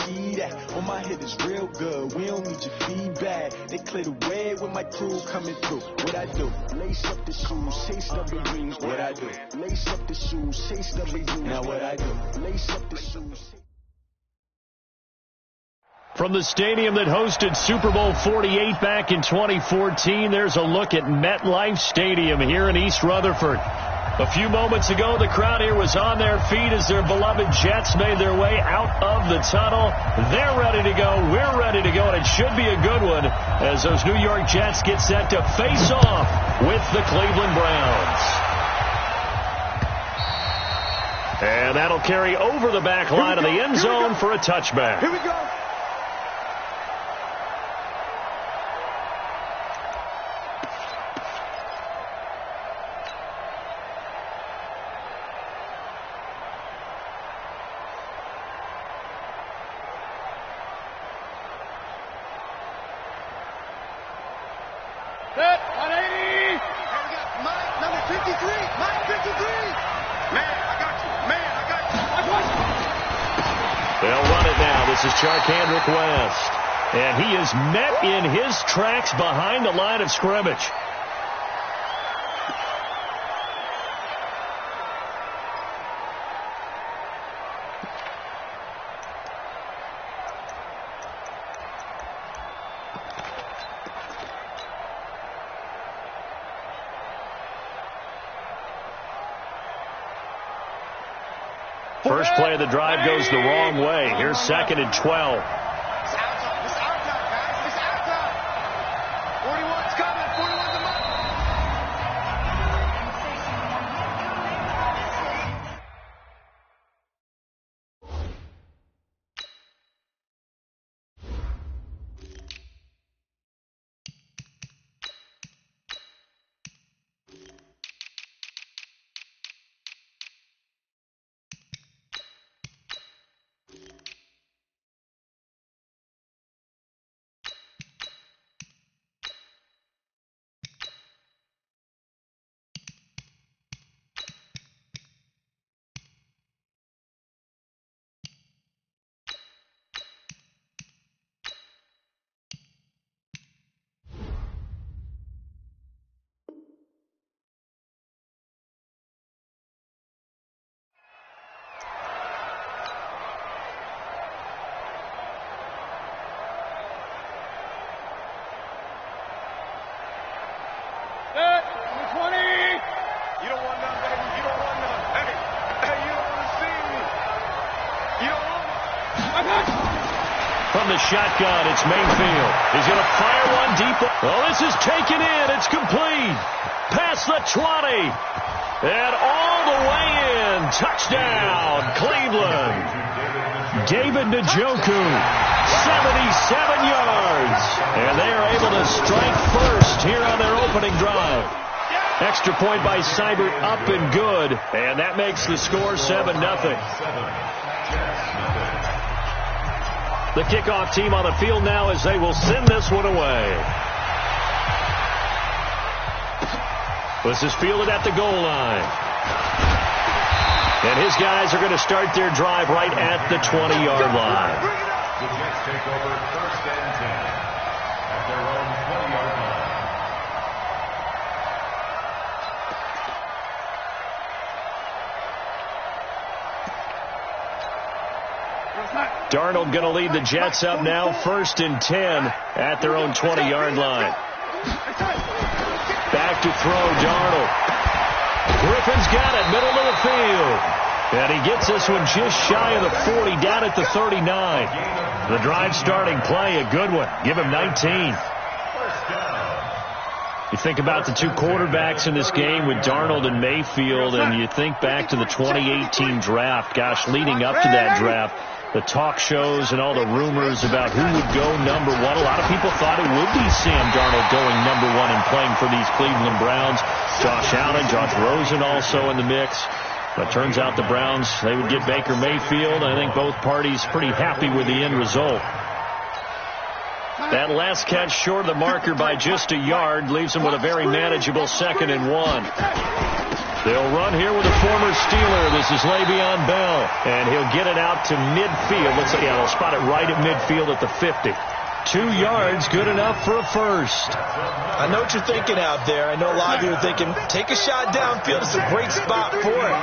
see that? Oh, my hit is real good. We don't need your feedback. They clear the way with my crew coming through. What I do? Lace up the shoes, chase the dreams. What I do? Lace up the shoes, chase the dreams. Now what I do? Lace up the shoes. From the stadium that hosted Super Bowl 48 back in 2014, there's a look at MetLife Stadium here in East Rutherford. A few moments ago, the crowd here was on their feet as their beloved Jets made their way out of the tunnel. They're ready to go. We're ready to go, and it should be a good one as those New York Jets get set to face off with the Cleveland Browns. And that'll carry over the back line of the end zone for a touchback. Here we go. Set, 180. Hey, we got Mike, number 53. Mike, 53. Man, I got you. Man, I got you. They'll run it now. This is Charkandrick West. And he is met in his tracks behind the line of scrimmage. First play of the drive goes the wrong way. Here's 2nd and 12. It's our time. It's our time, guys. It's our time. 41's coming. 41's a mark. Set, 20. You don't want none, baby. You don't want none. Hey, you don't want to see me. You don't want it. From the shotgun, it's Mayfield. He's going to fire one deep. Oh, this is taken in. It's complete. Past the 20. And all the way in. Touchdown, Cleveland. David Njoku, 77 yards. And they are able to strike first here on their opening drive. Extra point by Seibert, up and good. And that makes the score 7-0. The kickoff team on the field now as they will send this one away. This is fielded at the goal line. And his guys are going to start their drive right at the 20-yard line. The Jets take over 1st and 10 at their own 20-yard line. Darnold going to lead the Jets up now, 1st and 10 at their own 20-yard line. Back to throw, Darnold. Griffin's got it, middle of the field. And he gets this one just shy of the 40, down at the 39. The drive starting play, a good one. Give him 19. You think about the two quarterbacks in this game with Darnold and Mayfield, and you think back to the 2018 draft. Gosh, leading up to that draft, the talk shows and all the rumors about who would go number one. A lot of people thought it would be Sam Darnold going number one and playing for these Cleveland Browns. Josh Allen, Josh Rosen also in the mix. But it turns out the Browns, they would get Baker Mayfield. I think both parties pretty happy with the end result. That last catch short of the marker by just a yard leaves them with a very manageable 2nd and 1. They'll run here with a former Steeler. This is Le'Veon Bell, and he'll get it out to midfield. Let's see, yeah, they'll spot it right at midfield at the 50. 2 yards, good enough for a first. I know what you're thinking out there. I know a lot of you are thinking, take a shot downfield. It's a great spot for it.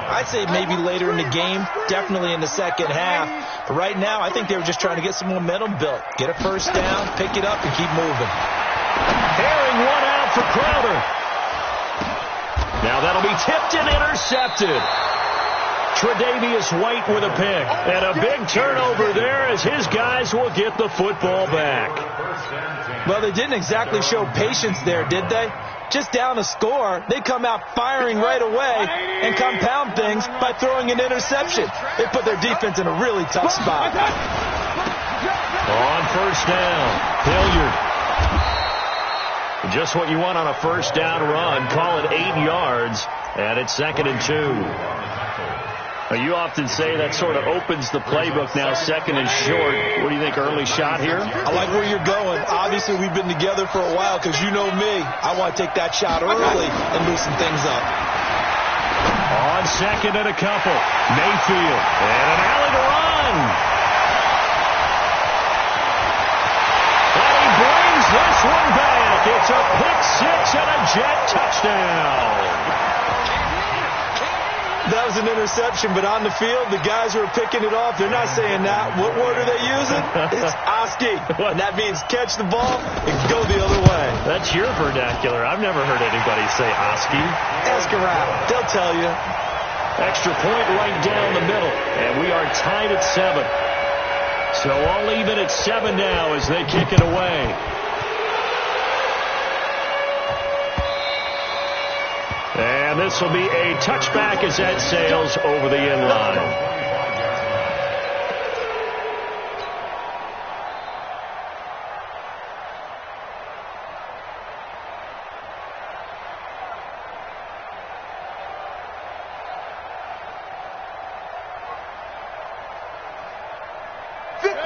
I'd say maybe later in the game, definitely in the second half. But right now, I think they were just trying to get some momentum built. Get a first down, pick it up, and keep moving. Herring one out for Crowder. Now that'll be tipped and intercepted. Tre'Davious White with a pick. And a big turnover there as his guys will get the football back. Well, they didn't exactly show patience there, did they? Just down a score, they come out firing right away and compound things by throwing an interception. They put their defense in a really tough spot. On first down, Hilliard. Just what you want on a first down run. Call it 8 yards, and it's 2nd and 2. Now, you often say that sort of opens the playbook now, 2nd and short. What do you think, early shot here? I like where you're going. Obviously, we've been together for a while because you know me. I want to take that shot early and loosen things up. On 2nd and a couple, Mayfield, and an alley to run. And he brings this one back. It's a pick six and a jet touchdown. That was an interception, but on the field, the guys who are picking it off, they're not saying that. What word are they using? It's Oski. And that means catch the ball and go the other way. That's your vernacular. I've never heard anybody say Oski. Ask around. They'll tell you. Extra point right down the middle, and we are tied at 7. So all even at 7 now as they kick it away. And this will be a touchback as that sails over the end line.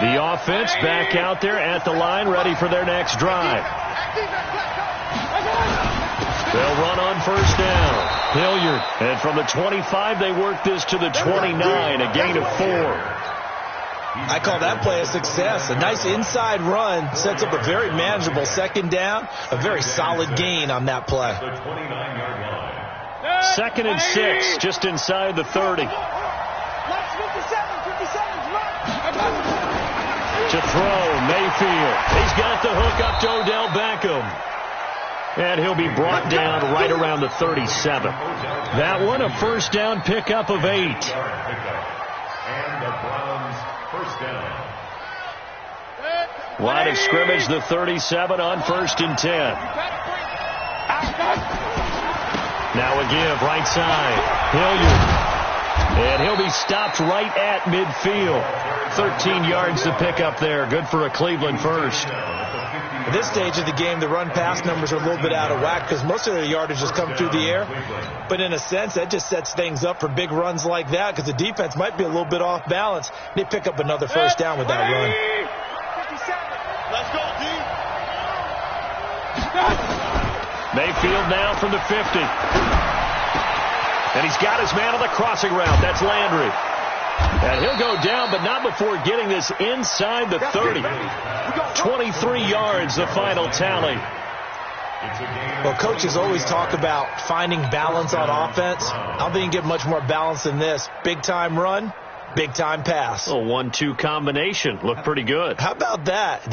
The offense back out there at the line, ready for their next drive. They'll run on first down. Hilliard. And from the 25, they work this to the 29, a gain of 4. I call that play a success. A nice inside run sets up a very manageable second down. A very solid gain on that play. 2nd and 6, just inside the 30. To throw, Mayfield. He's got the hook up to Odell Beckham. And he'll be brought down right around the 37. That one, a first down pickup of 8. And the Browns first down. Line of scrimmage, the 37 on 1st and 10. Now a give, right side. Hilliard. And he'll be stopped right at midfield. 13 yards to pick up there. Good for a Cleveland first. At this stage of the game, the run-pass numbers are a little bit out of whack because most of their yardage has come through the air. But in a sense, that just sets things up for big runs like that because the defense might be a little bit off balance. They pick up another first down with that run. Let's go, D. Mayfield now from the 50. And he's got his man on the crossing route. That's Landry. And he'll go down, but not before getting this inside the 30. 23 yards, the final tally. Well, coaches always talk about finding balance on offense. I don't think you can get much more balance than this. Big-time run, big-time pass. A 1-2 combination. Looked pretty good. How about that?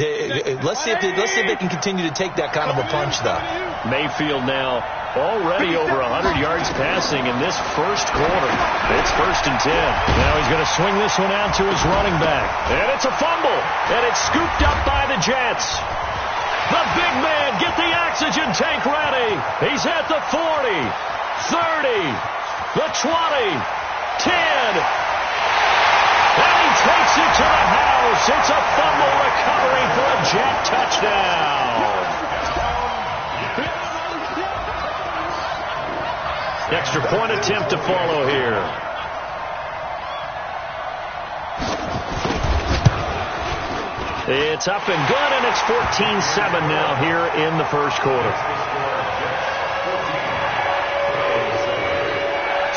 Let's see if they can continue to take that kind of a punch, though. Mayfield now already over 100 yards passing in this first quarter. It's 1st and 10. Now he's going to swing this one out to his running back. And it's a fumble. And it's scooped up by the Jets. The big man, get the oxygen tank ready. He's at the 40, 30, the 20, 10. And he takes it to the house. It's a fumble recovery for a Jet touchdown. Extra point attempt to follow here. It's up and good, and it's 14-7 now here in the first quarter.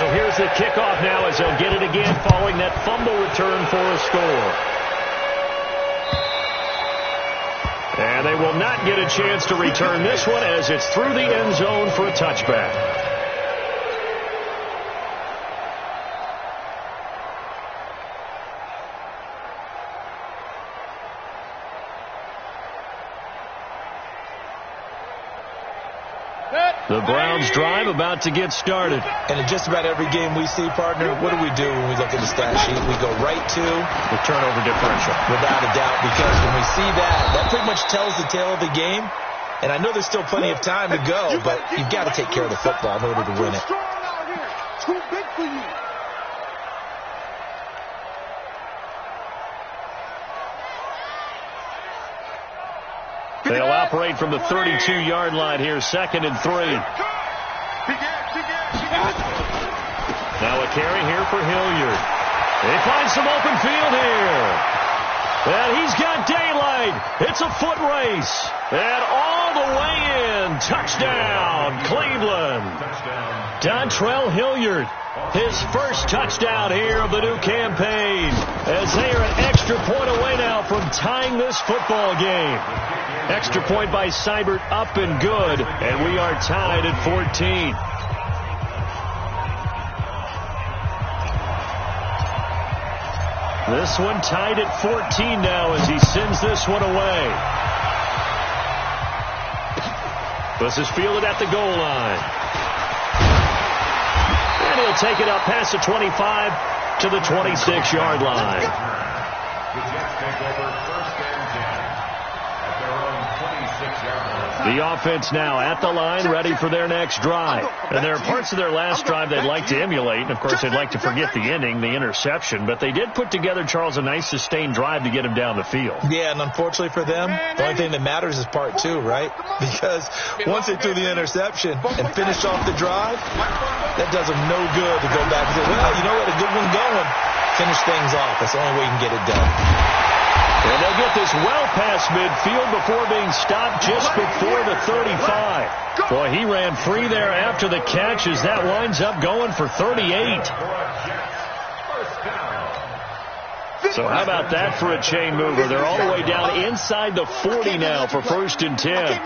So here's the kickoff now as they'll get it again following that fumble return for a score. And they will not get a chance to return this one as it's through the end zone for a touchback. The Browns drive about to get started. And in just about every game we see, partner, what do we do when we look at the stat sheet? We go right to the turnover differential. Without a doubt, because when we see that pretty much tells the tale of the game. And I know there's still plenty of time to go, but you've got to take care of the football in order to win it. Too big for you. They'll operate from the 32-yard line here, 2nd and 3. Now a carry here for Hilliard. They find some open field here. And he's got daylight. It's a foot race. And all the way in. Touchdown, Cleveland. Dontrell Hilliard. His first touchdown here of the new campaign. As they are an extra point away now from tying this football game. Extra point by Seibert up and good, and we are tied at 14. This one tied at 14 now as he sends this one away. This is fielded at the goal line. And he'll take it up past the 25 to the 26-yard line. The Jets take over 1st and 10 at their own 26-yard line. The offense now at the line, ready for their next drive. And there are parts of their last drive they'd like to emulate. And, of course, they'd like to forget the ending, the interception. But they did put together, Charles, a nice sustained drive to get him down the field. Yeah, and unfortunately for them, the only thing that matters is part 2, right? Because once they threw the interception and finished off the drive, that does them no good to go back and say, well, you know what, a good one going. Finish things off. That's the only way you can get it done. And they'll get this well past midfield before being stopped just before the 35. Boy, he ran free there after the catch as that winds up going for 38. So how about that for a chain mover? They're all the way down inside the 40 now for 1st and 10.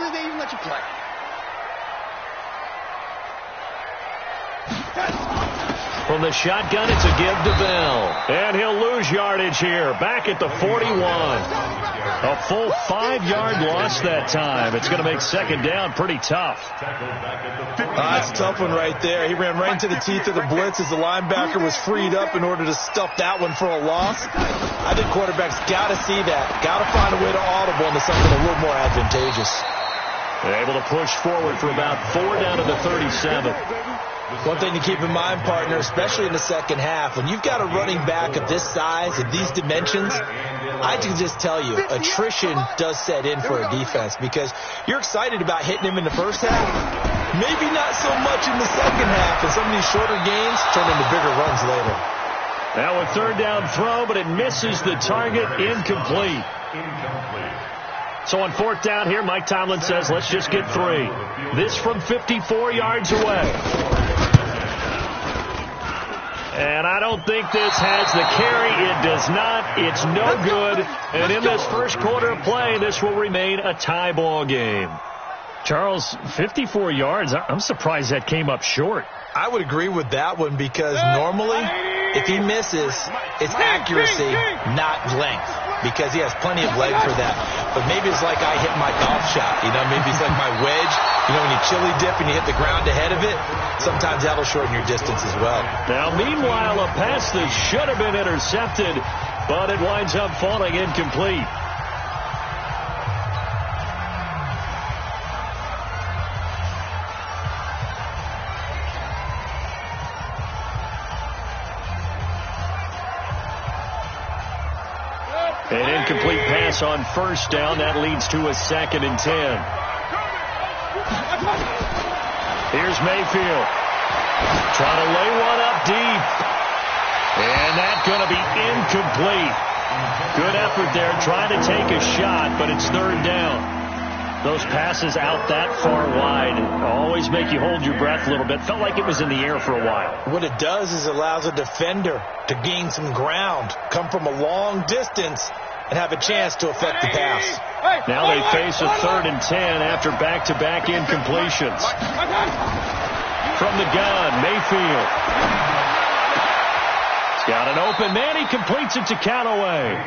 From the shotgun, it's a give to Bell. And he'll lose yardage here. Back at the 41. A full 5-yard loss that time. It's going to make 2nd down pretty tough. That's a tough one right there. He ran right into the teeth of the blitz as the linebacker was freed up in order to stuff that one for a loss. I think quarterbacks got to see that. Got to find a way to audible into something a little more advantageous. They're able to push forward for about 4 down to the 37. One thing to keep in mind, partner, especially in the second half, when you've got a running back of this size and these dimensions, I can just tell you, attrition does set in for a defense because you're excited about hitting him in the first half. Maybe not so much in the second half, and some of these shorter gains turn into bigger runs later. Now a 3rd down throw, but it misses the target. Incomplete. So on 4th down here, Mike Tomlin says, let's just get 3. This from 54 yards away. And I don't think this has the carry. It does not. It's no good. And in this first quarter of play, this will remain a tie ball game. Charles, 54 yards. I'm surprised that came up short. I would agree with that one because normally, if he misses, it's accuracy, not length, because he has plenty of leg for that. But maybe it's like I hit my golf shot. You know, maybe it's like my wedge. You know, when you chili dip and you hit the ground ahead of it, sometimes that'll shorten your distance as well. Now, meanwhile, a pass that should have been intercepted, but it winds up falling incomplete. An incomplete pass on 1st down. That leads to a 2nd and 10. Here's Mayfield. Trying to lay one up deep. And that's going to be incomplete. Good effort there trying to take a shot, but it's 3rd down. Those passes out that far wide always make you hold your breath a little bit. Felt like it was in the air for a while. What it does is allows a defender to gain some ground, come from a long distance, and have a chance to affect the pass. Now they face a 3rd and 10 after back-to-back incompletions. From the gun, Mayfield. He's got an open man. He completes it to Callaway.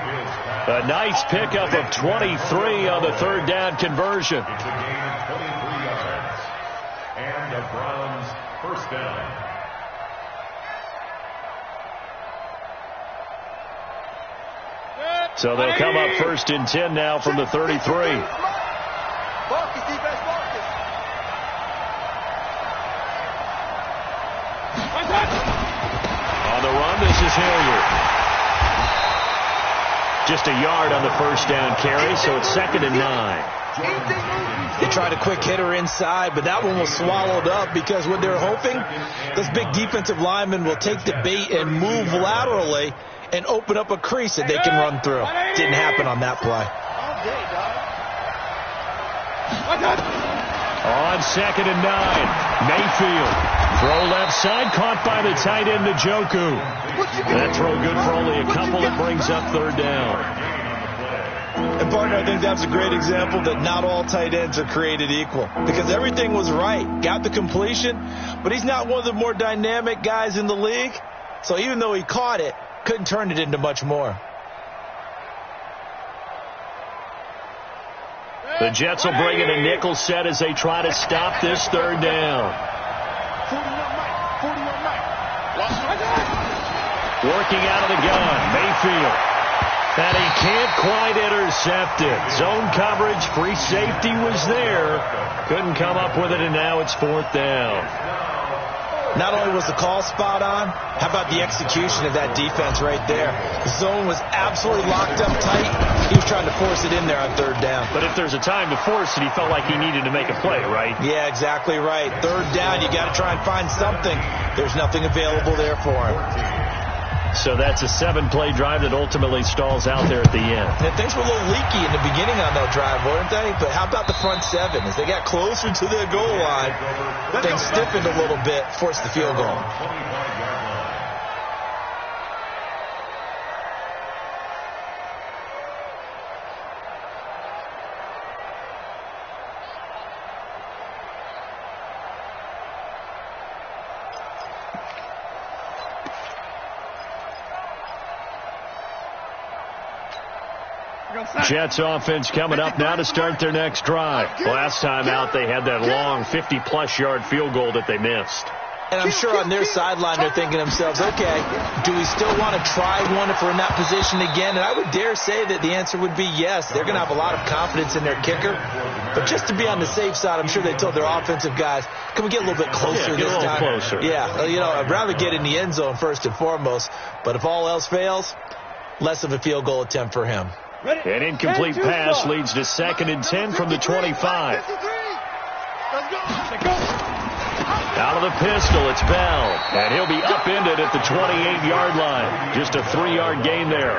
A nice pickup of 23 on the 3rd down conversion. It's a gain of 23 yards. And a Browns 1st down. So they'll come up 1st and 10 now from the 33. On the run, this is Hilliard. Just a yard on the 1st down carry, so it's 2nd and 9. They tried a quick hitter inside, but that one was swallowed up because what they're hoping, this big defensive lineman will take the bait and move laterally and open up a crease that they can run through. Didn't happen on that play. On 2nd and 9, Mayfield. Throw left side, caught by the tight end, Njoku. That throw good for only a couple. That brings up 3rd down. And, partner, I think that's a great example that not all tight ends are created equal. Because everything was right. Got the completion, but he's not one of the more dynamic guys in the league. So even though he caught it, couldn't turn it into much more. The Jets will bring in a nickel set as they try to stop this 3rd down. Working out of the gun, Mayfield. And he can't quite intercept it. Zone coverage, free safety was there. Couldn't come up with it, and now it's 4th down. Not only was the call spot on, how about the execution of that defense right there? The zone was absolutely locked up tight. He was trying to force it in there on 3rd down. But if there's a time to force it, he felt like he needed to make a play, right? Yeah, exactly right. 3rd down, you got to try and find something. There's nothing available there for him. So that's a 7-play drive that ultimately stalls out there at the end. And things were a little leaky in the beginning on that drive, weren't they? But how about the front 7? As they got closer to the goal line, things stiffened a little bit, forced the field goal. Jets offense coming up now to start their next drive. Last time out, they had that long 50-plus yard field goal that they missed. And I'm sure on their sideline they're thinking to themselves, okay, do we still want to try one if we're in that position again? And I would dare say that the answer would be yes. They're going to have a lot of confidence in their kicker. But just to be on the safe side, I'm sure they told their offensive guys, can we get a little bit closer this time? Closer. Yeah, you know, I'd rather get in the end zone first and foremost. But if all else fails, less of a field goal attempt for him. An incomplete pass leads to 2nd and 10 from the 25. Out of the pistol, it's Bell. And he'll be upended at the 28-yard line. Just a 3-yard gain there.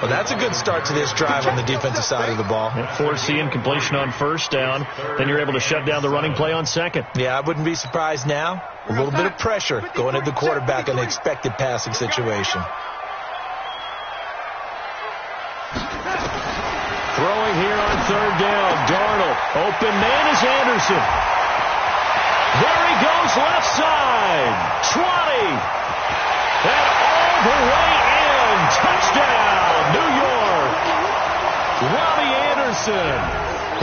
Well, that's a good start to this drive on the defensive side of the ball. Force the incompletion on 1st down. Then you're able to shut down the running play on 2nd. Yeah, I wouldn't be surprised now. A little bit of pressure going at the quarterback in the expected passing situation. Throwing here on 3rd down. Darnold. Open man is Anderson. There he goes left side. 20. And all the way in. Touchdown, New York. Robbie Anderson.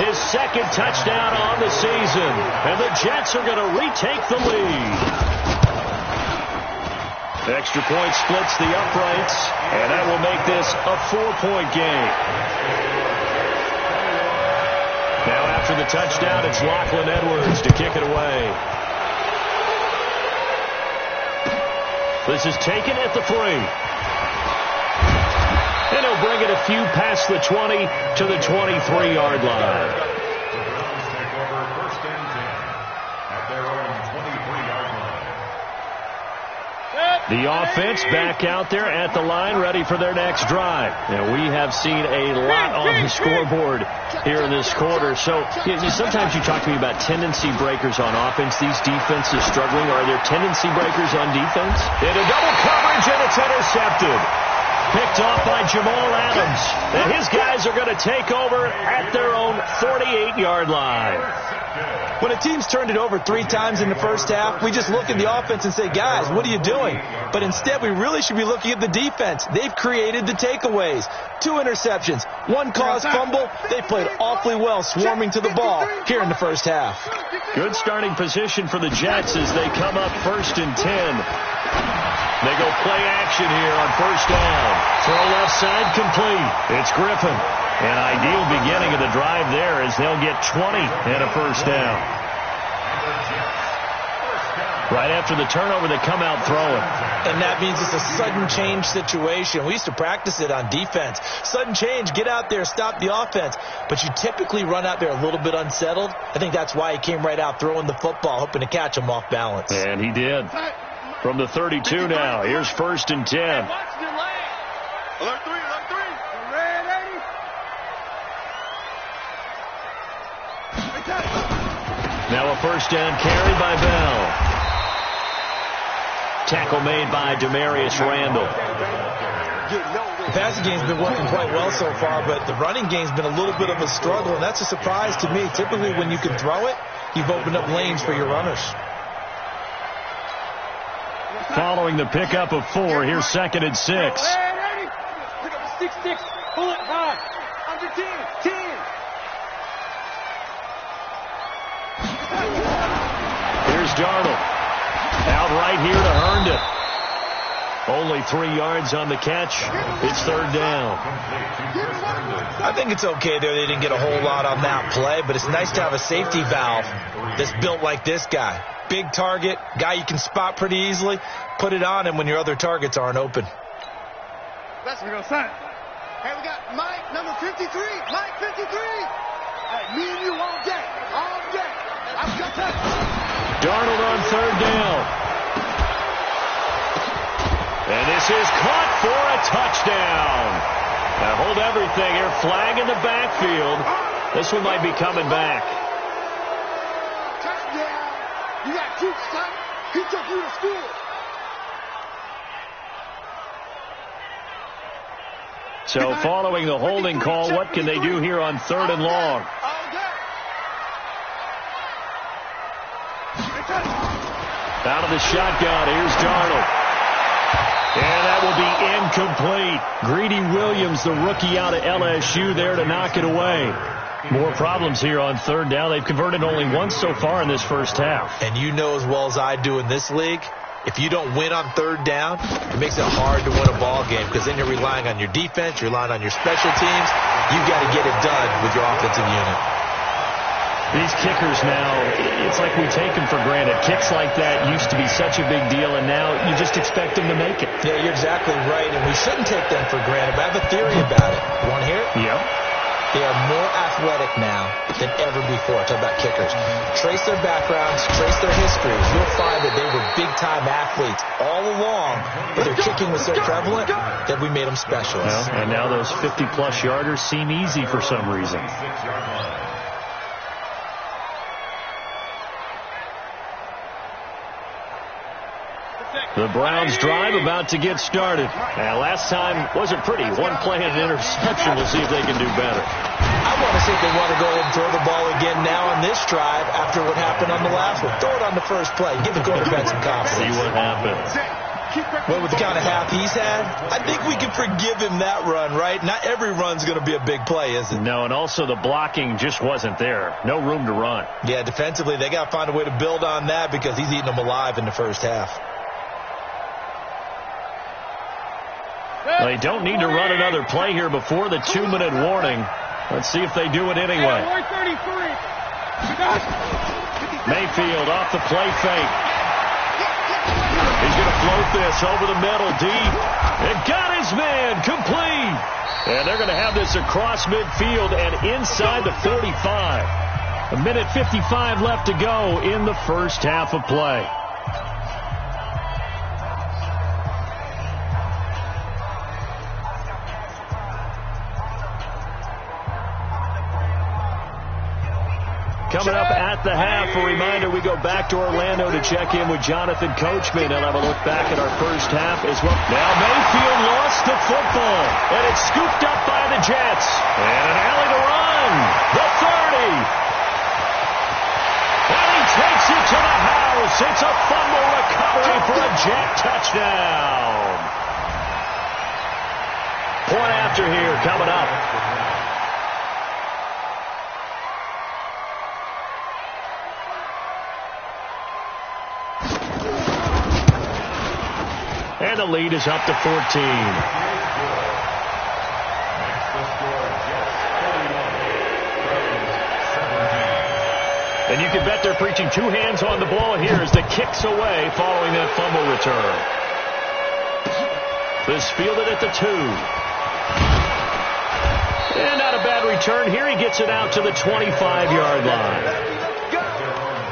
His 2nd touchdown on the season. And the Jets are going to retake the lead. Extra point splits the uprights. And that will make this a 4-point game. Now after the touchdown, it's Lachlan Edwards to kick it away. This is taken at the 3. And he'll bring it a few past the 20 to the 23-yard line. The Browns take over 1st and 10 at their own 23-yard line. The offense back out there at the line, ready for their next drive. And we have seen a lot on the scoreboard here in this quarter. So sometimes you talk to me about tendency breakers on offense. These defenses struggling. Are there tendency breakers on defense? Into double coverage, and it's intercepted. Picked off by Jamal Adams. And his guys are going to take over at their own 48-yard line. When a team's turned it over 3 times in the first half, we just look at the offense and say, guys, what are you doing? But instead, we really should be looking at the defense. They've created the takeaways. 2 interceptions, 1 caused fumble. They played awfully well swarming to the ball here in the first half. Good starting position for the Jets as they come up 1st and 10. They go play action here on 1st down. Throw left side complete. It's Griffin. An ideal beginning of the drive there as they'll get 20 and a 1st down. Right after the turnover, they come out throwing. And that means it's a sudden change situation. We used to practice it on defense. Sudden change, get out there, stop the offense. But you typically run out there a little bit unsettled. I think that's why he came right out throwing the football, hoping to catch him off balance. And he did. From the 32 now, here's 1st and 10. Alert 3. Now a 1st down carry by Bell. Tackle made by Demarius Randall. The passing game's been working quite well so far, but the running game's been a little bit of a struggle, and that's a surprise to me. Typically, when you can throw it, you've opened up lanes for your runners. Following the pickup of 4, here's 2nd and 6. Pick up the 6-6. Pull it high. Under 10. Here's Darnold. Out right here to Herndon. Only 3 yards on the catch. It's 3rd down. I think it's okay there. They didn't get a whole lot on that play, but it's nice to have a safety valve that's built like this guy. Big target, guy you can spot pretty easily. Put it on him when your other targets aren't open. That's what we're going to sign. Hey, we got Mike, number 53. Mike, 53. Hey, me and you all day. All day. I've got that. Darnold on 3rd down. And this is caught for a touchdown. Now hold everything here. Flag in the backfield. This one might be coming back. Touchdown. You got two, son. He took you to school. So following the holding call, what can they do here on 3rd and long? Out of the shotgun, here's Darnold. And that will be incomplete. Greedy Williams, the rookie out of LSU, there to knock it away. More problems here on 3rd down. They've converted only once so far in this first half. And you know as well as I do in this league, if you don't win on 3rd down, it makes it hard to win a ball game because then you're relying on your defense, you're relying on your special teams. You've got to get it done with your offensive unit. These kickers now, it's like we take them for granted. Kicks like that used to be such a big deal, and now you just expect them to make it. Yeah, you're exactly right, and we shouldn't take them for granted, but I have a theory about it. You want to hear it? Yep. They are more athletic now than ever before. Talk about kickers. Trace their backgrounds, trace their histories. You'll find that they were big-time athletes all along, but their kicking was so prevalent that we made them specialists. Well, and now those 50-plus yarders seem easy for some reason. The Browns drive about to get started. And last time wasn't pretty. One play and an interception. We'll see if they can do better. I want to see if they want to go ahead and throw the ball again now on this drive after what happened on the last one. Throw it on the first play. Give the quarterback some confidence. See what happens. Well, with the kind of half he's had, I think we can forgive him that run, right? Not every run's going to be a big play, is it? No, and also the blocking just wasn't there. No room to run. Yeah, defensively, they got to find a way to build on that because he's eating them alive in the first half. They don't need to run another play here before the 2-minute warning. Let's see if they do it anyway. Mayfield off the play fake. He's going to float this over the middle deep. And got his man complete. And they're going to have this across midfield and inside the 45. 1:55 left to go in the first half of play. Coming up at the half, a reminder, we go back to Orlando to check in with Jonathan Coachman and have a look back at our first half as well. Now Mayfield lost the football, and it's scooped up by the Jets. And an alley to run. The 30. And he takes it to the house. It's a fumble recovery for a Jet touchdown. Point after here coming up. And the lead is up to 14. And you can bet they're preaching two hands on the ball here as the kick's away following that fumble return. This fielded at the 2. And not a bad return here. He gets it out to the 25-yard line. Let's go!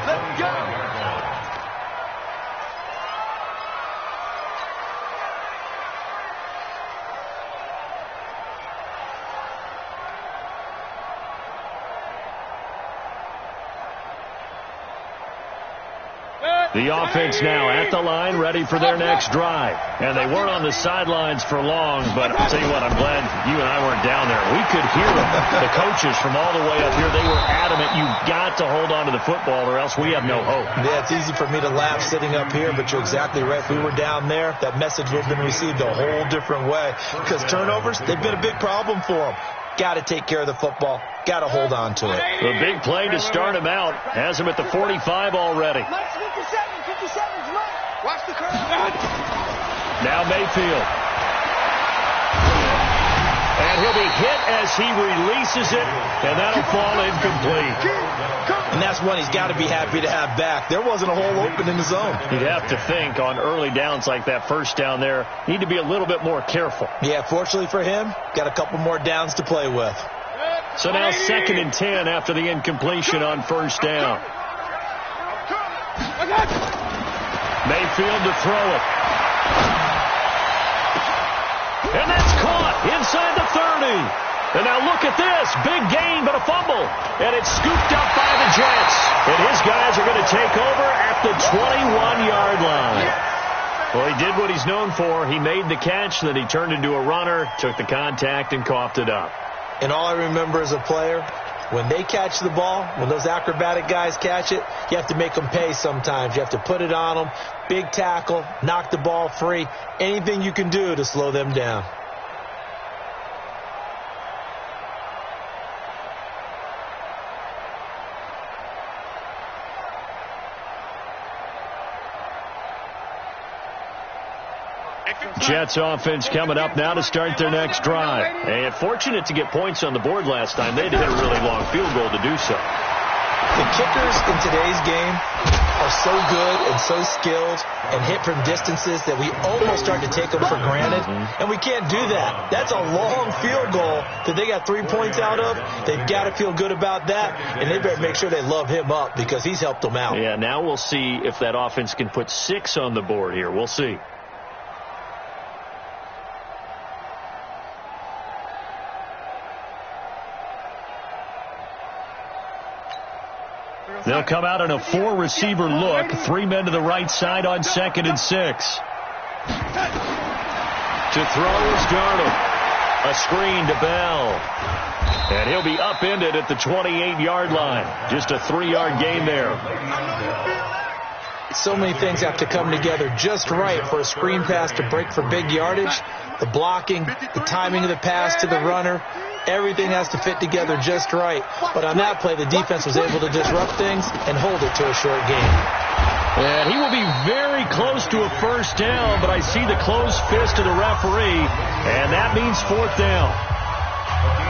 Let's go! The offense now at the line, ready for their next drive. And they weren't on the sidelines for long, but I'll tell you what, I'm glad you and I weren't down there. We could hear them. The coaches from all the way up here, they were adamant, you've got to hold on to the football or else we have no hope. Yeah, it's easy for me to laugh sitting up here, but you're exactly right. If we were down there, that message would have been received a whole different way. Because turnovers, they've been a big problem for them. Got to take care of the football. Got to hold on to it. The big play to start him out has him at the 45 already. Watch the curve. Now Mayfield. And he'll be hit as he releases it, and that'll fall incomplete. And that's one he's got to be happy to have back. There wasn't a hole open in the zone. You'd have to think on early downs like that first down there, need to be a little bit more careful. Yeah, fortunately for him, got a couple more downs to play with. So now 2nd and 10 after the incompletion on first down. Mayfield to throw it. And that's caught inside the 30. And now look at this. Big gain, but a fumble. And it's scooped up by the Jets. And his guys are going to take over at the 21-yard line. Well, he did what he's known for. He made the catch, then he turned into a runner, took the contact, and coughed it up. And all I remember as a player, when they catch the ball, when those acrobatic guys catch it, you have to make them pay sometimes. You have to put it on them, big tackle, knock the ball free, anything you can do to slow them down. Jets offense coming up now to start their next drive. And fortunate to get points on the board last time. They had to hit a really long field goal to do so. The kickers in today's game are so good and so skilled and hit from distances that we almost start to take them for granted. And we can't do that. That's a long field goal that they got 3 points out of. They've got to feel good about that, and they better make sure they love him up because he's helped them out. Yeah, now we'll see if that offense can put 6 on the board here. We'll see. They'll come out in a 4-receiver look. 3 men to the right side on 2nd and 6. To throw is Darnold. A screen to Bell. And he'll be upended at the 28-yard line. Just a 3-yard gain there. So many things have to come together just right for a screen pass to break for big yardage. The blocking, the timing of the pass to the runner, everything has to fit together just right. But on that play, the defense was able to disrupt things and hold it to a short game. And he will be very close to a first down, but I see the closed fist of the referee, and that means 4th down.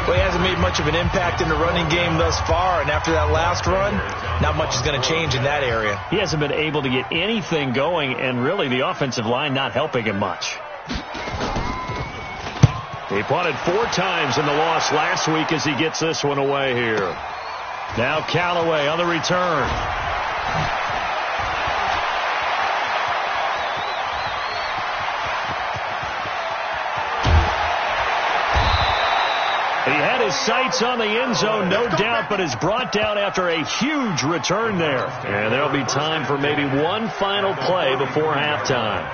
Well, he hasn't made much of an impact in the running game thus far, and after that last run, not much is going to change in that area. He hasn't been able to get anything going, and really the offensive line not helping him much. He punted 4 times in the loss last week as he gets this one away here. Now Callaway on the return. He Had his sights on the end zone, no doubt, but is brought down after a huge return there. And there'll be time for maybe one final play before halftime.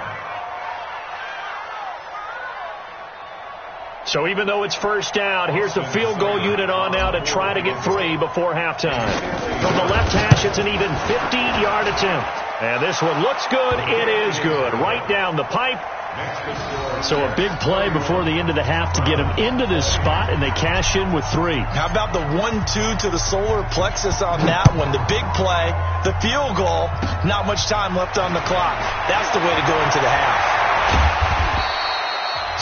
So even though it's first down, here's the field goal unit on now to try to get 3 before halftime. From the left hash, it's an even 50-yard attempt. And this one looks good. It is good. Right down the pipe. So a big play before the end of the half to get them into this spot, and they cash in with 3. How about the 1-2 to the solar plexus on that one? The big play, the field goal, not much time left on the clock. That's the way to go into the half.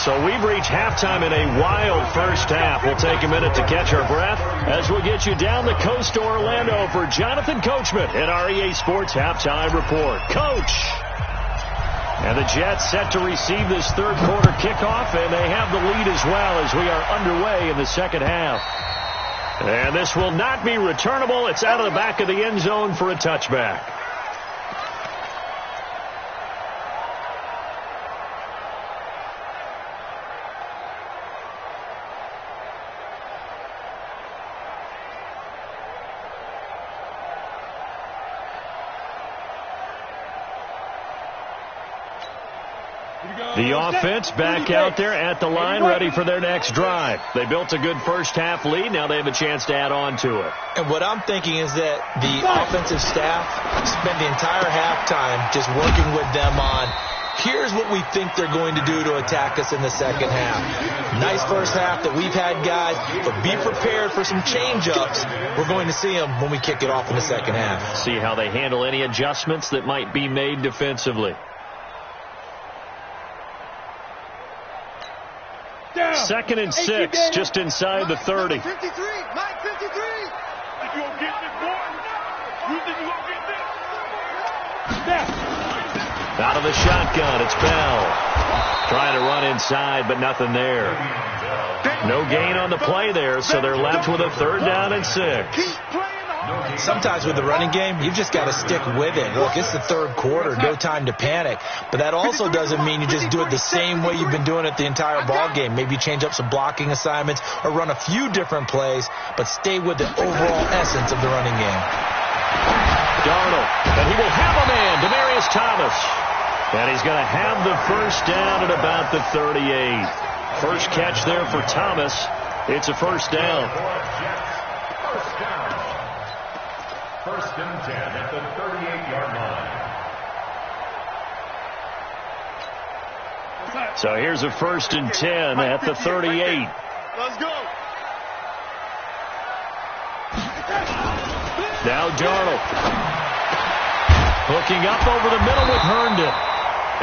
So we've reached halftime in a wild first half. We'll take a minute to catch our breath as we'll get you down the coast to Orlando for Jonathan Coachman at our EA Sports Halftime Report. Coach! And the Jets set to receive this third quarter kickoff, and they have the lead as well as we are underway in the second half. And this will not be returnable. It's out of the back of the end zone for a touchback. The offense back out there at the line, ready for their next drive. They built a good first half lead. Now they have a chance to add on to it. And what I'm thinking is that the offensive staff spent the entire halftime just working with them on, here's what we think they're going to do to attack us in the second half. Nice first half that we've had, guys, but be prepared for some change-ups. We're going to see them when we kick it off in the second half. See how they handle any adjustments that might be made defensively. Second and 6, just inside the 30. 53, Mike 53. You gonna get this, boy? You think you gonna get this? Out of the shotgun, it's Bell. Trying to run inside, but nothing there. No gain on the play there, so they're left with a 3rd down and 6. Sometimes with the running game, you've just got to stick with it. Look, it's the third quarter, no time to panic. But that also doesn't mean you just do it the same way you've been doing it the entire ball game. Maybe change up some blocking assignments or run a few different plays, but stay with the overall essence of the running game. Darnold, and he will have a man, Demaryius Thomas. And he's going to have the first down at about the 38. First catch there for Thomas. It's a first down. First and 10 at the 38-yard line. So here's a first and 10 at the 38. Let's go. Now Darnold. Hooking up over the middle with Herndon.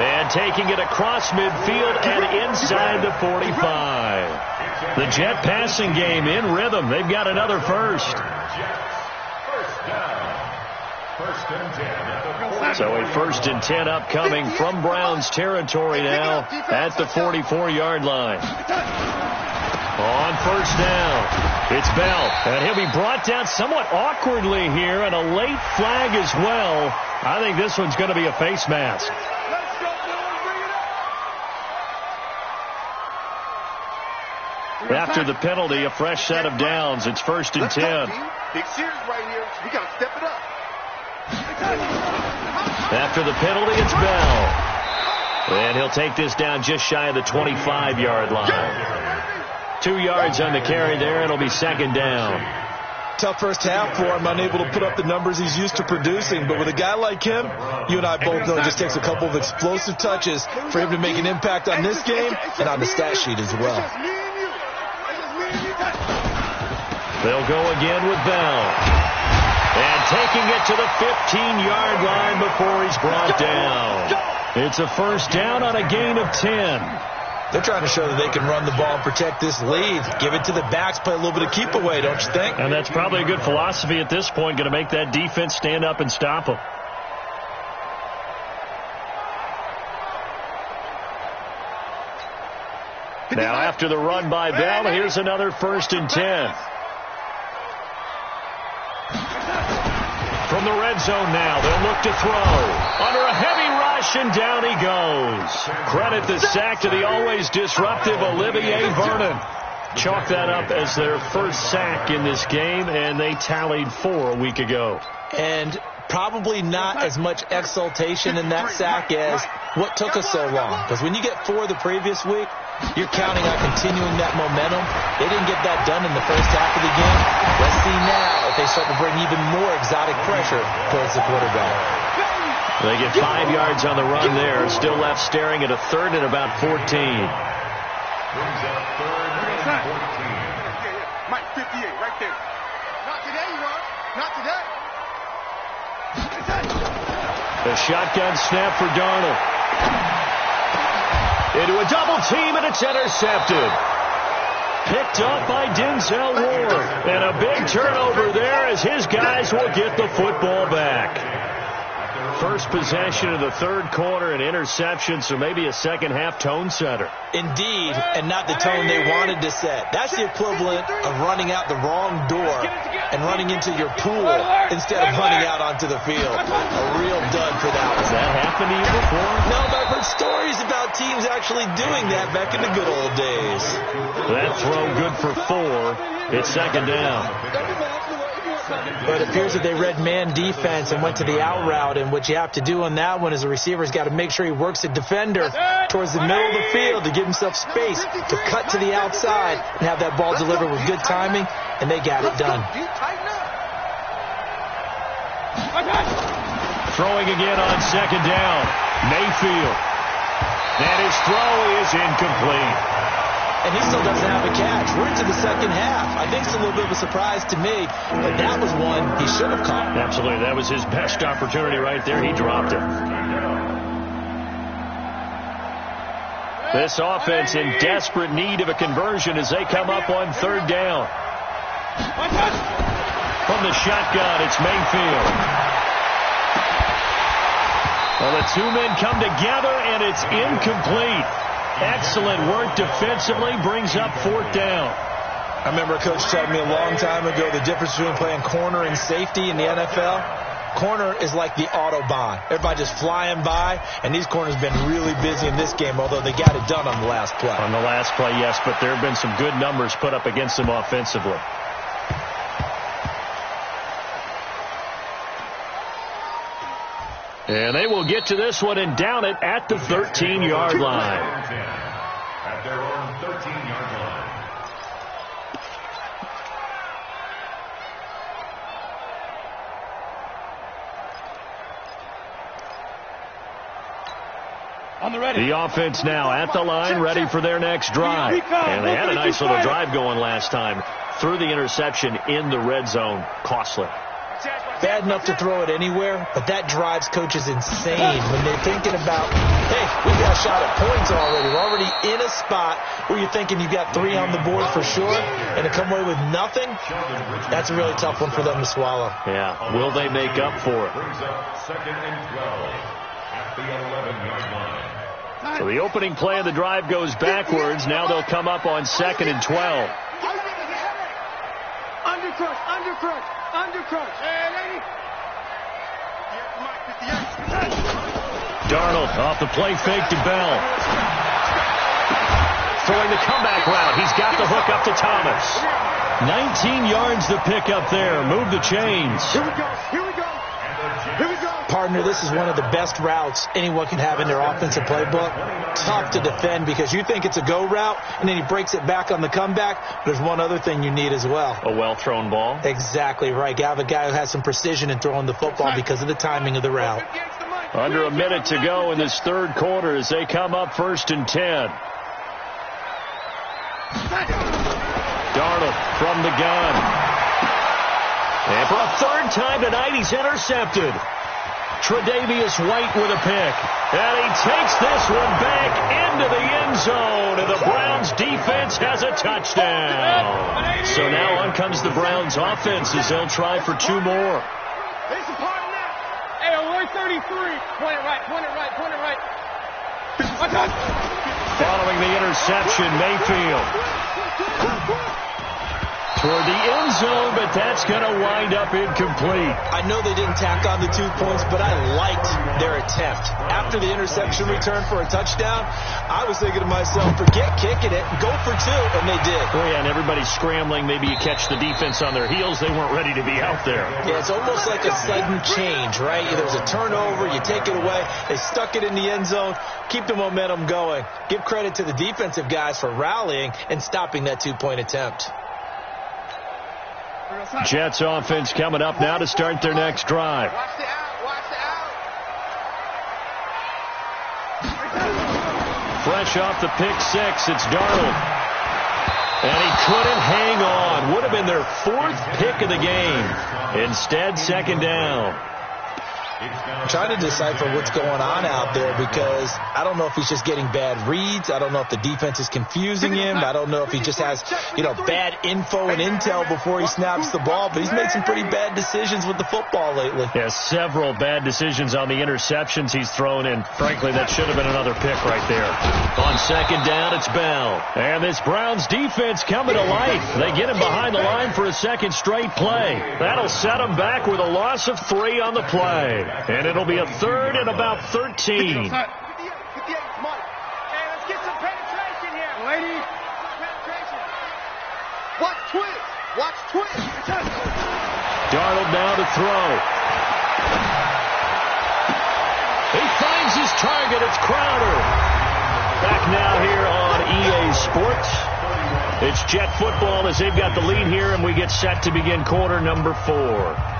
And taking it across midfield and inside the 45. The Jet passing game in rhythm. They've got another first. So a first and 10 upcoming from Browns territory now at the 44-yard line. On first down, it's Bell, and he'll be brought down somewhat awkwardly here, and a late flag as well. I think this one's going to be a face mask. After the penalty, a fresh set of downs. It's first and 10. Big series right here. We got to step it up. After the penalty, it's Bell. And he'll take this down just shy of the 25-yard line. 2 yards on the carry there. It'll be second down. Tough first half for him, unable to put up the numbers he's used to producing. But with a guy like him, you and I both know it just takes a couple of explosive touches for him to make an impact on this game and on the stat sheet as well. They'll go again with Bell. And taking it to the 15-yard line before he's brought down. It's a first down on a gain of 10. They're trying to show that they can run the ball and protect this lead. Give it to the backs, play a little bit of keep away, don't you think? And that's probably a good philosophy at this point, going to make that defense stand up and stop them. Now after the run by Bell, here's another first and 10. From the red zone now, they'll look to throw. Under a heavy rush, and down he goes. Credit the sack to the always disruptive Olivier Vernon. chalk that up as their first sack in this game, and they tallied 4 a week ago. And probably not as much exultation in that sack as what took us so long. Because when you get 4 the previous week, you're counting on continuing that momentum. They didn't get that done in the first half of the game. Let's see now if they start to bring even more exotic pressure towards the quarterback. They get 5 yards on the run there. Still left staring at a 3rd and about 14. Brings up 3rd and 14. Mike, 58, right there. Not today, you are. Not today. The shotgun snap for Darnold. Into a double team, and it's intercepted. Picked up by Denzel Ward. And a big turnover there as his guys will get the football back. First possession of the 3rd quarter, an interception, so maybe a second half tone setter. Indeed, and not the tone they wanted to set. That's the equivalent of running out the wrong door and running into your pool instead of running out onto the field. A real dud for that one. Has that happened to you before? No, but I've heard stories about teams actually doing that back in the good old days. That throw good for 4. It's second down. But it appears that they read man defense and went to the out route, and what you have to do on that one is the receiver's got to make sure he works a defender towards the middle of the field to give himself space to cut to the outside and have that ball delivered with good timing, and they got it done. Throwing again on second down. Mayfield. And his throw is incomplete. And he still doesn't have a catch. We're into the second half. I think it's a little bit of a surprise to me, but that was one he should have caught. Absolutely. That was his best opportunity right there. He dropped it. This offense in desperate need of a conversion as they come up on 3rd down. From the shotgun, it's Mayfield. Well, the 2 men come together, and it's incomplete. Excellent work defensively, brings up 4th down. I remember a coach telling me a long time ago the difference between playing corner and safety in the NFL. Corner is like the Autobahn. Everybody just flying by, and these corners have been really busy in this game, although they got it done on the last play. On the last play, yes, but there have been some good numbers put up against them offensively. And they will get to this one and down it at the 13-yard line. At their own 13-yard line. On the ready. The offense now at the line, ready for their next drive. And they had a nice little drive going last time. Threw the interception in the red zone. Costly. Bad enough to throw it anywhere, but that drives coaches insane when they're thinking about, hey, we got a shot at points already. We're already in a spot where you're thinking you got 3 on the board for sure, and to come away with nothing, that's a really tough one for them to swallow. Yeah, will they make up for it? Brings up 2nd and 12 at the 11-yard line. So the opening play of the drive goes backwards. Now they'll come up on 2nd and 12. Undercrush, undercrush, undercrush. Hey, lady. Darnold off the play fake to Bell. Throwing the comeback route. He's got the hook up to Thomas. 19 yards to pick up there. Move the chains. Here we go, here we go, here we go. Partner, this is one of the best routes anyone can have in their offensive playbook. Tough to defend because you think it's a go route, and then he breaks it back on the comeback. There's one other thing you need as well. A well-thrown ball. Exactly right. You have a guy who has some precision in throwing the football because of the timing of the route. Under a minute to go in this 3rd quarter as they come up 1st and 10. Darnold from the gun. And for a 3rd time tonight, he's intercepted. Tre'Davious White with a pick. And he takes this one back into the end zone. And the Browns defense has a touchdown. So now on comes the Browns offense as they'll try for 2 more. There's a part of that. Hey, alert 33. Point it right, point it right, point it right. Following the interception, Mayfield. toward the end zone, but that's going to wind up incomplete. I know they didn't tack on the 2 points, but I liked their attempt. After the interception return for a touchdown, I was thinking to myself, forget kicking it, go for 2, and they did. Oh, yeah, and everybody's scrambling. Maybe you catch the defense on their heels. They weren't ready to be out there. Yeah, it's almost like a sudden change, right? There's a turnover, you take it away, they stuck it in the end zone, keep the momentum going. Give credit to the defensive guys for rallying and stopping that 2-point attempt. Jets offense coming up now to start their next drive. Watch the out. Watch the out. Fresh off the pick 6, it's Darnold. And he couldn't hang on. Would have been their 4th pick of the game. Instead, 2nd down. I'm trying to decipher what's going on out there because I don't know if he's just getting bad reads. I don't know if the defense is confusing him. I don't know if he just has, bad info and intel before he snaps the ball. But he's made some pretty bad decisions with the football lately. Yeah, several bad decisions on the interceptions he's thrown in. Frankly, that should have been another pick right there. On 2nd down, it's Bell. And this Browns defense coming to life. They get him behind the line for a 2nd straight play. That'll set him back with a loss of 3 on the play. And it'll be a 3rd and about 13. 58, come on. Hey, let's get some penetration here. Ladies, penetration. Watch twist. Watch twist. Darnold now to throw. He finds his target. It's Crowder. Back now here on EA Sports. It's Jet football as they've got the lead here, and we get set to begin quarter number 4.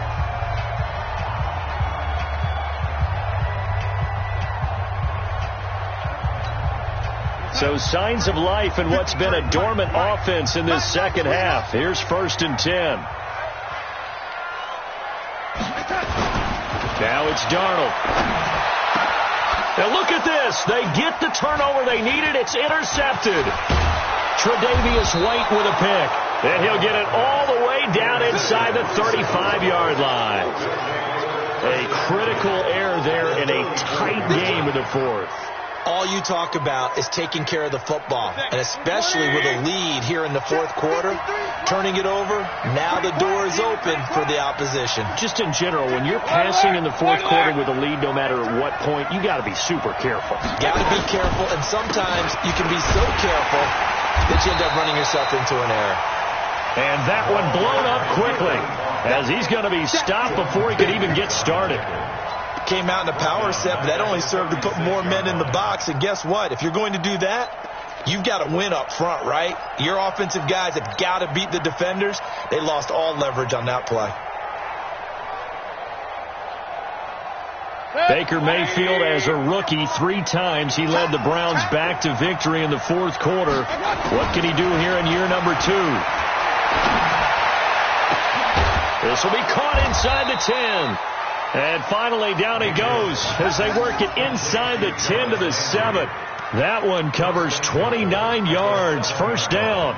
So signs of life in what's been a dormant offense in this second half. Here's 1st and 10. Now it's Darnold. Now look at this. They get the turnover they needed. It's intercepted. Tre'Davious White with a pick. And he'll get it all the way down inside the 35-yard line. A critical error there in a tight game in the 4th. All you talk about is taking care of the football, and especially with a lead here in the 4th quarter, turning it over, now the door is open for the opposition. Just in general, when you're passing in the 4th quarter with a lead, no matter at what point, you got to be super careful. Got to be careful, and sometimes you can be so careful that you end up running yourself into an error. And that one blown up quickly, as he's going to be stopped before he could even get started. Came out in a power set, but that only served to put more men in the box. And guess what? If you're going to do that, you've got to win up front, right? Your offensive guys have got to beat the defenders. They lost all leverage on that play. Baker Mayfield, as a rookie, 3 times he led the Browns back to victory in the 4th quarter. What can he do here in year number 2? This will be caught inside the 10. And finally, down he goes as they work it inside the 10 to the 7. That one covers 29 yards. 1st down.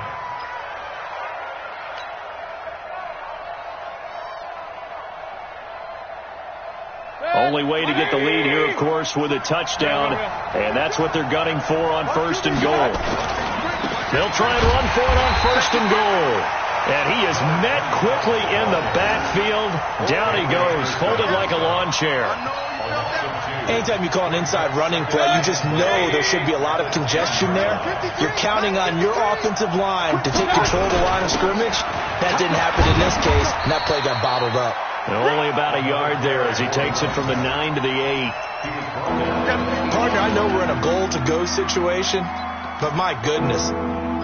Only way to get the lead here, of course, with a touchdown. And that's what they're gunning for on 1st and goal. They'll try and run for it on 1st and goal. And he is met quickly in the backfield. Down he goes, folded like a lawn chair. Anytime you call an inside running play, you just know there should be a lot of congestion there. You're counting on your offensive line to take control of the line of scrimmage. That didn't happen in this case, and that play got bottled up. And only about a yard there as he takes it from the 9 to the 8. Partner, I know we're in a goal-to-go situation, but my goodness,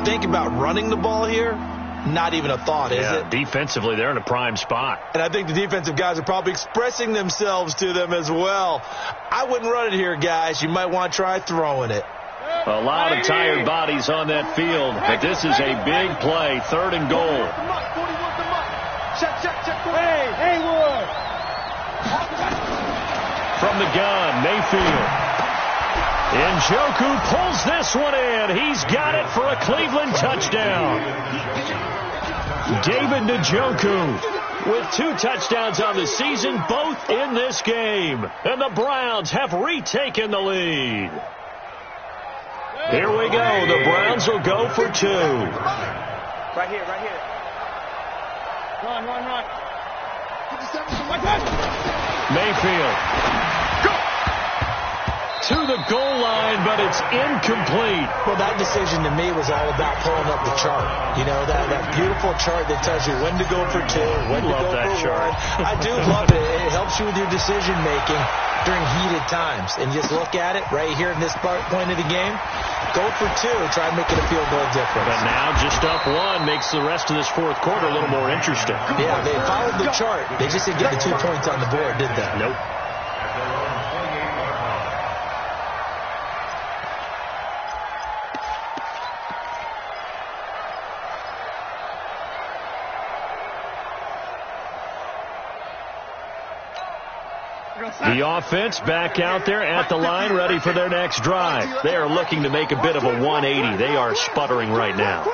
think about running the ball here. Not even a thought, is it? Defensively, they're in a prime spot. And I think the defensive guys are probably expressing themselves to them as well. I wouldn't run it here, guys. You might want to try throwing it. A lot of tired bodies on that field, but this is a big play. 3rd and goal. Hey, Haywood. From the gun, Mayfield. Njoku pulls this one in. He's got it for a Cleveland touchdown. David Njoku with 2 touchdowns on the season, both in this game. And the Browns have retaken the lead. Here we go. The Browns will go for 2. Right here, right here. Run. Mayfield to the goal line, but it's incomplete. Well, that decision to me was all about pulling up the chart. You know, that beautiful chart that tells you when to go for 2, when to go for 1. I do love it. It helps you with your decision-making during heated times. And just look at it right here in this point of the game. Go for 2. Try and make it a field goal difference. But now just up 1 makes the rest of this fourth quarter a little more interesting. Yeah, they followed the chart. They just didn't get the 2 points on the board, did they? Nope. The offense back out there at the line, ready for their next drive. They are looking to make a bit of a 180. They are sputtering right now.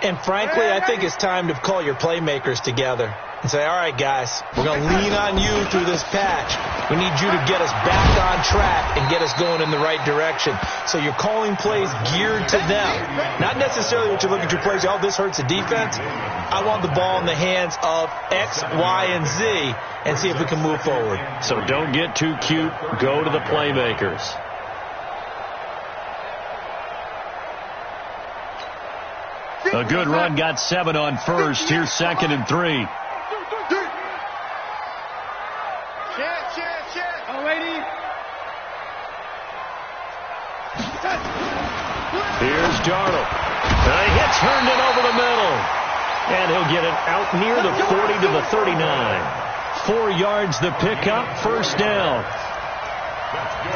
And frankly, I think it's time to call your playmakers together and say, all right, guys, we're going to lean on you through this patch. We need you to get us back on track and get us going in the right direction. So you're calling plays geared to them. Not necessarily what you look at your plays, oh, this hurts the defense. I want the ball in the hands of X, Y, and Z and see if we can move forward. So don't get too cute. Go to the playmakers. A good run, got 7 on first. Here's 2nd and 3. Here's Darnold. He hits Herndon over the middle. And he'll get it out near the 40 to the 39. 4 yards the pickup, first down.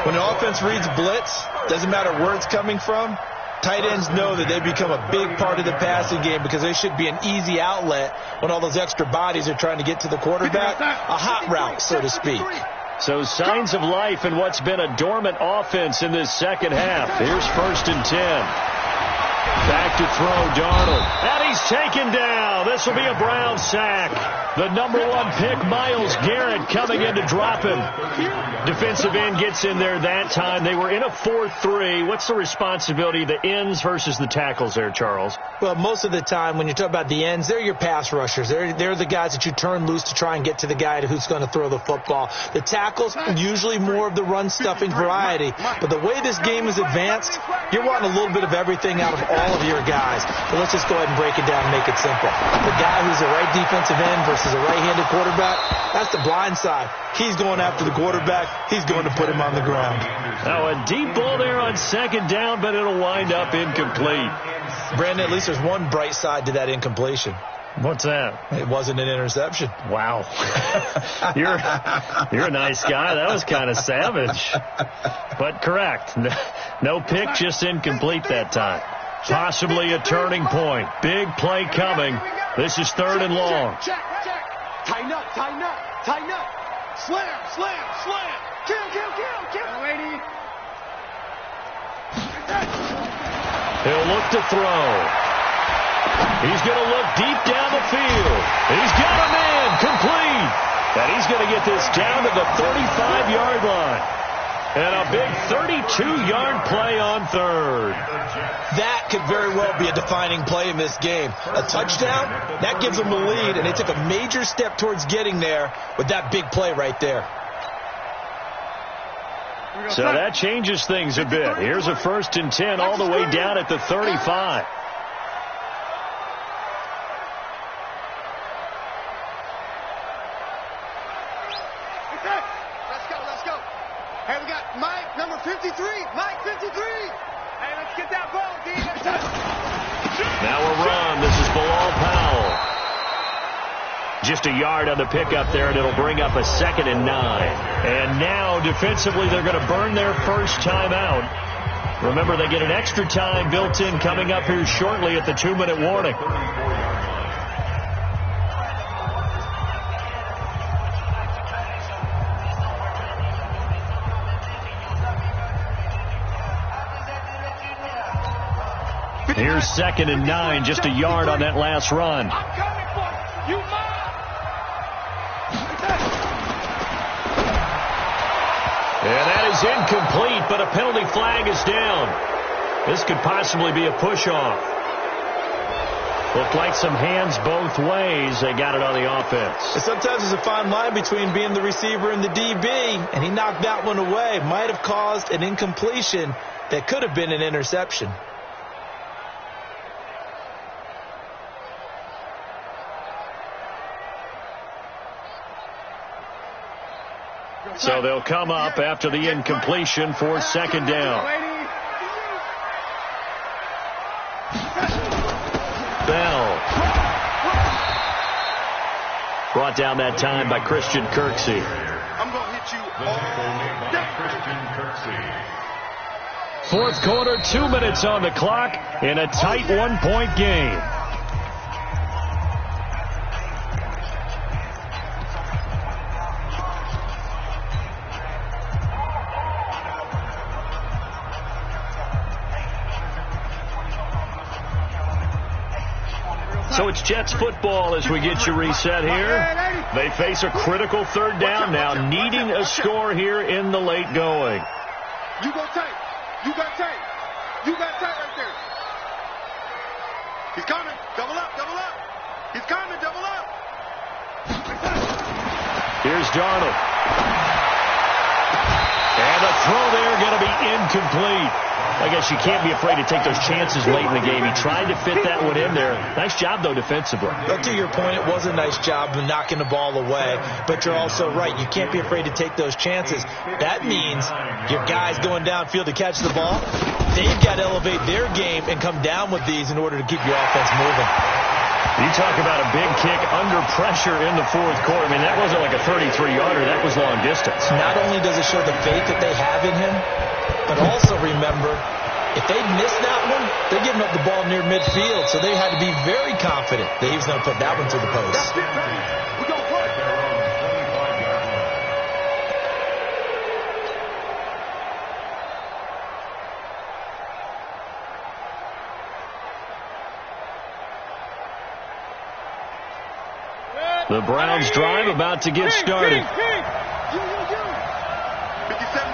When an offense reads blitz, doesn't matter where it's coming from, tight ends know that they become a big part of the passing game because they should be an easy outlet when all those extra bodies are trying to get to the quarterback. A hot route, so to speak. So signs of life in what's been a dormant offense in this second half. Here's 1st and 10. Back to throw, Darnold. And he's taken down. This will be a Brown sack. The number 1 pick, Myles Garrett, coming in to drop him. Defensive end gets in there that time. They were in a 4-3. What's the responsibility of the ends versus the tackles there, Charles? Well, most of the time when you talk about the ends, they're your pass rushers. They're the guys that you turn loose to try and get to the guy who's going to throw the football. The tackles, usually more of the run-stuffing variety. But the way this game is advanced, you're wanting a little bit of everything out of all of your guys. But let's just go ahead and break it down and make it simple. The guy who's a right defensive end versus a right-handed quarterback, that's the blind side. He's going after the quarterback. He's going to put him on the ground. Now a deep ball there on 2nd down, but it'll wind up incomplete. Brandon, at least there's one bright side to that incompletion. What's that? It wasn't an interception. Wow. You're a nice guy. That was kind of savage. But correct. No pick, just incomplete that time. Possibly a turning point. Big play coming. This is 3rd and long. Check. Tighten up. Slam. Kill. Lady. He'll look to throw. He's going to look deep down the field. He's got a man complete. And he's going to get this down to the 35-yard line. And a big 32-yard play on 3rd. That could very well be a defining play in this game. A touchdown, that gives them the lead, and they took a major step towards getting there with that big play right there. So that changes things a bit. Here's a 1st and 10 all the way down at the 35. Let's go. Hey, we got Mike, number 53. Mike, 53. Hey, let's get that ball, D. Now a run. This is Bilal Powell. Just a yard on the pickup there, and it'll bring up a 2nd and 9. And now, defensively, they're going to burn their first time out. Remember, they get an extra time built in coming up here shortly at the 2-minute warning. Here's 2nd and 9, just a yard on that last run. I'm coming for you, Mike. And that is incomplete, but a penalty flag is down. This could possibly be a push-off. Looked like some hands both ways. They got it on the offense. Sometimes there's a fine line between being the receiver and the DB, and he knocked that one away. Might have caused an incompletion that could have been an interception. So they'll come up after the incompletion for second down. Bell. Brought down that time by Christian Kirksey. I'm going to hit you all day. Christian Kirksey. Fourth quarter, 2 minutes on the clock in a tight one-point game. So it's Jets football as we get you reset here. They face a critical third down now, needing a score here in the late going. You go tight. You got tight. You got tight right there. He's coming. Double up. Double up. He's coming. Double up. Here's Darnold. And the throw there going to be incomplete. I guess you can't be afraid to take those chances late in the game. He tried to fit that one in there. Nice job, though, defensively. But to your point, it was a nice job of knocking the ball away. But you're also right. You can't be afraid to take those chances. That means your guys going downfield to catch the ball, they've got to elevate their game and come down with these in order to keep your offense moving. You talk about a big kick under pressure in the fourth quarter. I mean, that wasn't like a 33-yarder. That was long distance. Not only does it show the faith that they have in him, but also remember, if they miss that one, they're giving up the ball near midfield, so they had to be very confident that he was going to put that one to the post. We're going to play. The Browns drive about to get started. 57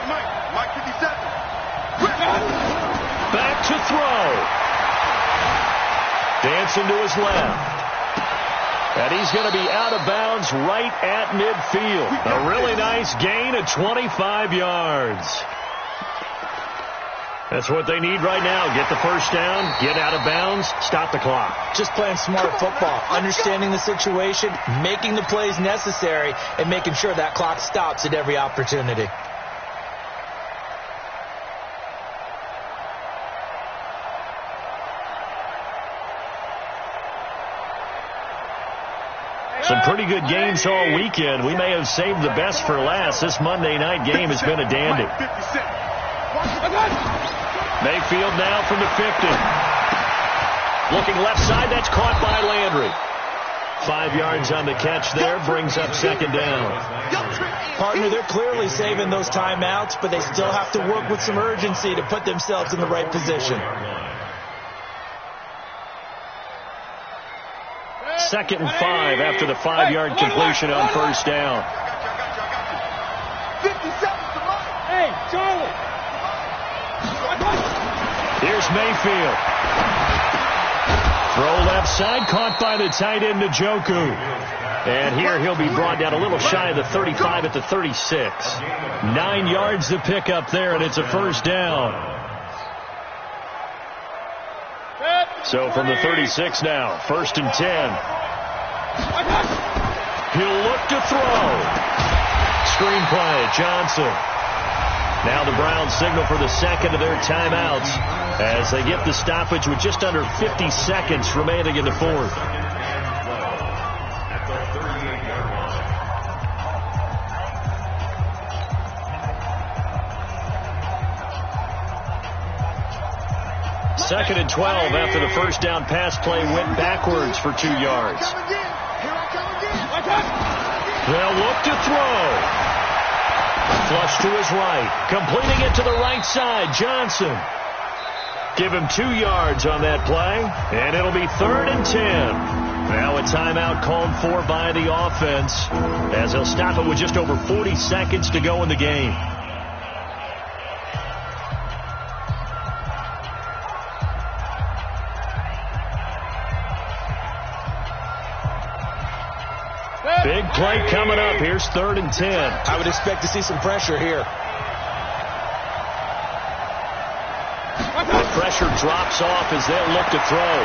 Mike. Mike 57. Back to throw. Dancing to his left. And he's going to be out of bounds right at midfield. A really nice gain of 25 yards. That's what they need right now. Get the first down, get out of bounds, stop the clock. Just playing smart football, understanding the situation, making the plays necessary, and making sure that clock stops at every opportunity. Some pretty good games all weekend. We may have saved the best for last. This Monday night game has been a dandy. Mayfield now from the 50. Looking left side, that's caught by Landry. 5 yards on the catch there, brings up second down. Partner, they're clearly saving those timeouts, but they still have to work with some urgency to put themselves in the right position. Second and 5 after the 5-yard completion on first down. 57 to Mike. Hey, Charlie. Here's Mayfield. Throw left side, caught by the tight end Njoku. And here he'll be brought down a little shy of the 35 at the 36. 9 yards to pick up there, and it's a first down. So from the 36 now, first and 10. He'll look to throw. Screenplay, Johnson. Now the Browns signal for the second of their timeouts as they get the stoppage with just under 50 seconds remaining in the fourth. Second and 12 after the first down pass play went backwards for 2 yards. They'll look to throw. Flush to his right. Completing it to the right side. Johnson. Give him 2 yards on that play. And it'll be third and 10. Now a timeout called for by the offense as they'll stop it with just over 40 seconds to go in the game. Big play coming up. Here's 3rd and 10. I would expect to see some pressure here. The pressure drops off as they'll look to throw.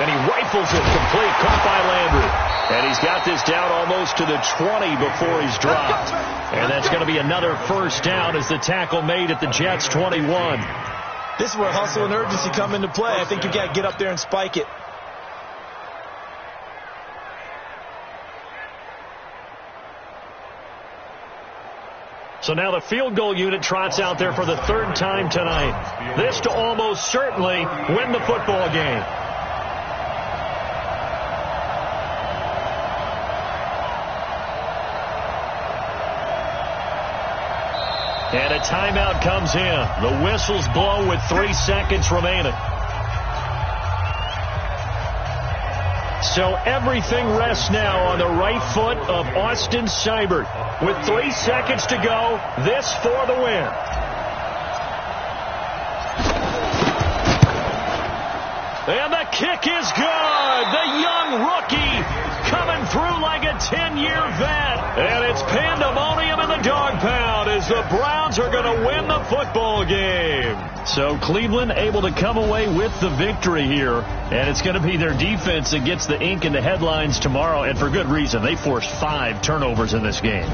And he rifles it complete, caught by Landry. And he's got this down almost to the 20 before he's dropped. And that's going to be another first down as the tackle made at the Jets' 21. This is where hustle and urgency come into play. I think you've got to get up there and spike it. So now the field goal unit trots out there for the 3rd time tonight. This to almost certainly win the football game. And a timeout comes in. The whistles blow with 3 seconds remaining. So everything rests now on the right foot of Austin Seibert. With 3 seconds to go, this for the win. And the kick is good. The young rookie coming through like a 10-year vet. And it's pandemonium in the dog pound as the Browns are going to win the football game. So Cleveland able to come away with the victory here. And it's going to be their defense that gets the ink in the headlines tomorrow. And for good reason. They forced 5 turnovers in this game.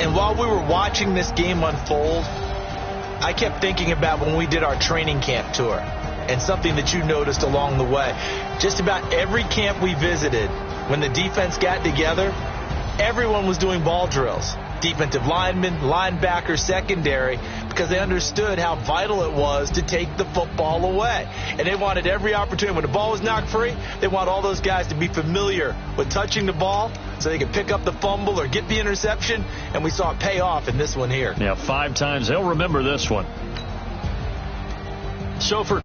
And while we were watching this game unfold, I kept thinking about when we did our training camp tour. And something that you noticed along the way. Just about every camp we visited, when the defense got together, everyone was doing ball drills. Defensive linemen, linebackers, secondary, because they understood how vital it was to take the football away. And they wanted every opportunity. When the ball was knocked free, they want all those guys to be familiar with touching the ball so they could pick up the fumble or get the interception. And we saw it pay off in this one here. Yeah, 5 times. They'll remember this one. So for